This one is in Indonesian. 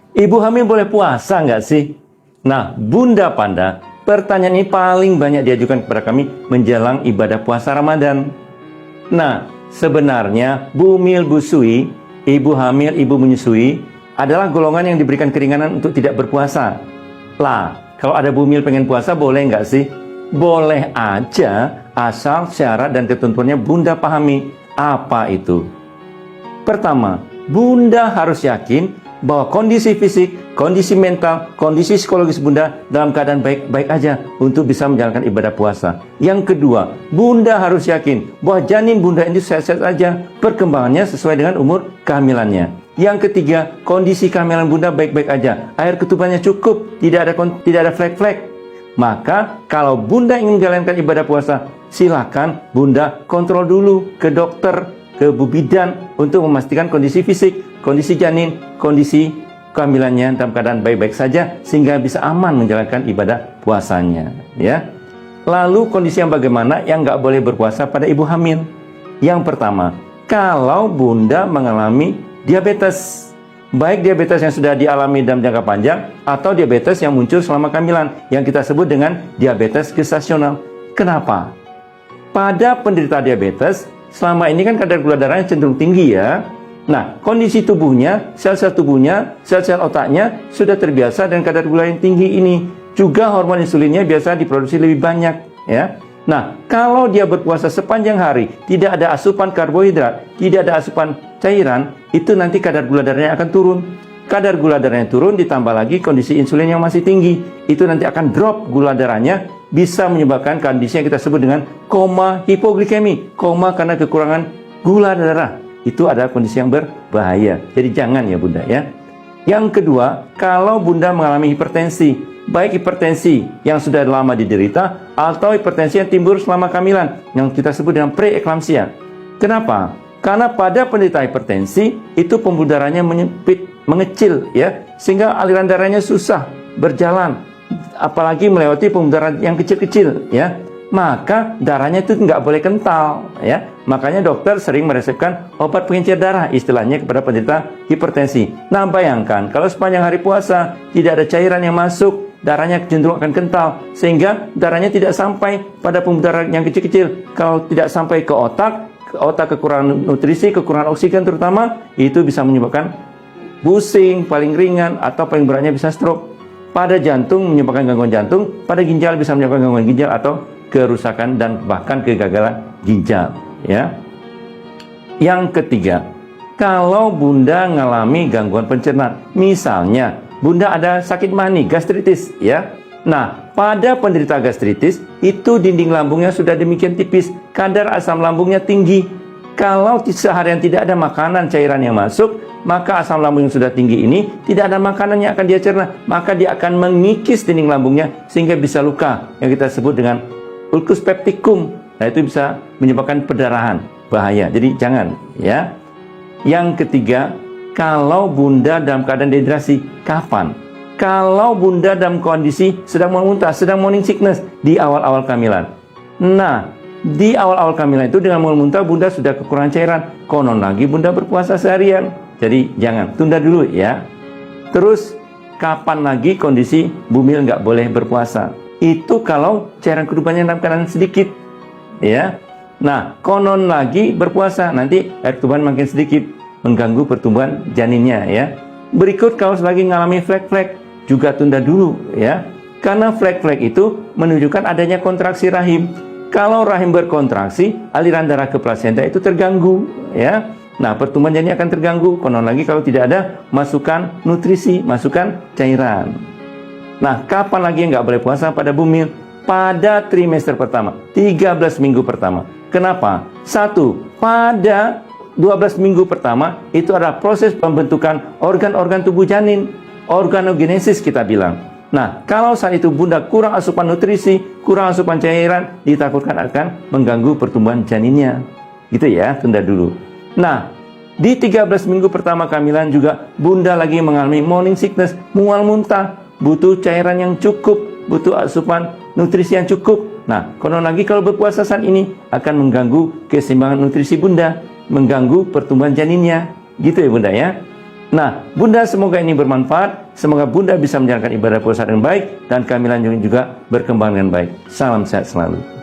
Ibu hamil boleh puasa nggak sih? Nah, Bunda Panda, pertanyaan ini paling banyak diajukan kepada kami menjelang ibadah puasa Ramadan. Nah, sebenarnya bumil busui, ibu hamil, ibu menyusui, adalah golongan yang diberikan keringanan untuk tidak berpuasa. Lah, kalau ada bumil pengen puasa boleh nggak sih? Boleh aja, asal syarat dan ketentuannya Bunda pahami. Apa itu? Pertama, Bunda harus yakin bahwa kondisi fisik, kondisi mental, kondisi psikologis Bunda dalam keadaan baik-baik aja untuk bisa menjalankan ibadah puasa. Yang kedua, Bunda harus yakin bahwa janin Bunda ini sehat-sehat aja, perkembangannya sesuai dengan umur kehamilannya. Yang ketiga, kondisi kehamilan Bunda baik-baik aja, air ketubannya cukup, tidak ada flek-flek. Maka kalau Bunda ingin menjalankan ibadah puasa, silakan Bunda kontrol dulu ke dokter, ke bu bidan untuk memastikan kondisi fisik, kondisi janin, kondisi kehamilannya dalam keadaan baik-baik saja sehingga bisa aman menjalankan ibadah puasanya, ya. Lalu kondisi yang bagaimana yang nggak boleh berpuasa pada ibu hamil? Yang pertama, kalau Bunda mengalami diabetes, baik diabetes yang sudah dialami dalam jangka panjang atau diabetes yang muncul selama kehamilan yang kita sebut dengan diabetes gestasional. Kenapa? Pada penderita diabetes, selama ini kan kadar gula darahnya cenderung tinggi ya. Nah, kondisi tubuhnya, sel-sel tubuhnya, sel-sel otaknya sudah terbiasa dengan kadar gula yang tinggi ini. Juga hormon insulinnya biasa diproduksi lebih banyak ya. Nah, kalau dia berpuasa sepanjang hari, tidak ada asupan karbohidrat, tidak ada asupan cairan, itu nanti kadar gula darahnya akan turun. Kadar gula darahnya turun ditambah lagi kondisi insulin yang masih tinggi, itu nanti akan drop gula darahnya, bisa menyebabkan kondisi yang kita sebut dengan koma hipoglikemi, koma karena kekurangan gula darah. Itu adalah kondisi yang berbahaya. Jadi jangan ya Bunda ya. Yang kedua, kalau Bunda mengalami hipertensi, baik hipertensi yang sudah lama diderita atau hipertensi yang timbul selama kehamilan yang kita sebut dengan preeklamsia. Kenapa? Karena pada penderita hipertensi itu pembuluh darahnya menyempit, mengecil ya, sehingga aliran darahnya susah berjalan, apalagi melewati pembuluh darah yang kecil-kecil ya. Maka darahnya itu nggak boleh kental ya. Makanya dokter sering meresepkan obat pengencer darah istilahnya kepada penderita hipertensi. Nah, bayangkan kalau sepanjang hari puasa tidak ada cairan yang masuk, darahnya cenderung akan kental sehingga darahnya tidak sampai pada pembuluh darah yang kecil-kecil. Kalau tidak sampai ke otak kekurangan nutrisi, kekurangan oksigen terutama, itu bisa menyebabkan pusing paling ringan atau paling beratnya bisa stroke. Pada jantung menyebabkan gangguan jantung, pada ginjal bisa menyebabkan gangguan ginjal atau kerusakan dan bahkan kegagalan ginjal ya. Yang ketiga, kalau Bunda mengalami gangguan pencernaan, misalnya Bunda ada sakit mah nih, gastritis ya. Nah, pada penderita gastritis itu dinding lambungnya sudah demikian tipis, kadar asam lambungnya tinggi. Kalau seharian tidak ada makanan cairan yang masuk, maka asam lambung yang sudah tinggi ini tidak ada makanan yang akan dia cerna, maka dia akan mengikis dinding lambungnya sehingga bisa luka yang kita sebut dengan ulcus pepticum. Nah, itu bisa menyebabkan perdarahan, bahaya. Jadi jangan ya. Yang ketiga, kalau Bunda dalam keadaan dehidrasi, kapan? Kalau Bunda dalam kondisi sedang mau muntah, sedang morning sickness di awal-awal kehamilan. Nah, di awal-awal kehamilan itu dengan mau muntah Bunda sudah kekurangan cairan, konon lagi Bunda berpuasa seharian. Jadi jangan, tunda dulu ya. Terus kapan lagi kondisi bumil nggak boleh berpuasa? Itu kalau cairan kehidupannya dalam keadaan sedikit ya. Nah, konon lagi berpuasa nanti air ketuban makin sedikit, mengganggu pertumbuhan janinnya ya. Berikut kalau lagi mengalami flek-flek, juga tunda dulu ya. Karena flek-flek itu menunjukkan adanya kontraksi rahim. Kalau rahim berkontraksi, aliran darah ke plasenta itu terganggu ya. Nah, pertumbuhan janin akan terganggu, konon lagi kalau tidak ada masukan nutrisi, masukan cairan. Nah, kapan lagi yang nggak boleh puasa pada bumil? Pada trimester pertama, 13 minggu pertama. Kenapa? Satu, pada 12 minggu pertama itu adalah proses pembentukan organ-organ tubuh janin, organogenesis kita bilang. Nah, kalau saat itu Bunda kurang asupan nutrisi, kurang asupan cairan, ditakutkan akan mengganggu pertumbuhan janinnya. Gitu ya, tunda dulu. Nah, di 13 minggu pertama kehamilan juga Bunda lagi mengalami morning sickness, mual muntah, butuh cairan yang cukup, butuh asupan nutrisi yang cukup. Nah, konon lagi kalau berpuasa saat ini akan mengganggu keseimbangan nutrisi Bunda, mengganggu pertumbuhan janinnya. Gitu ya Bunda ya. Nah, Bunda, semoga ini bermanfaat. Semoga Bunda bisa menjalankan ibadah puasa dengan baik dan kehamilan juga berkembang dengan baik. Salam sehat selalu.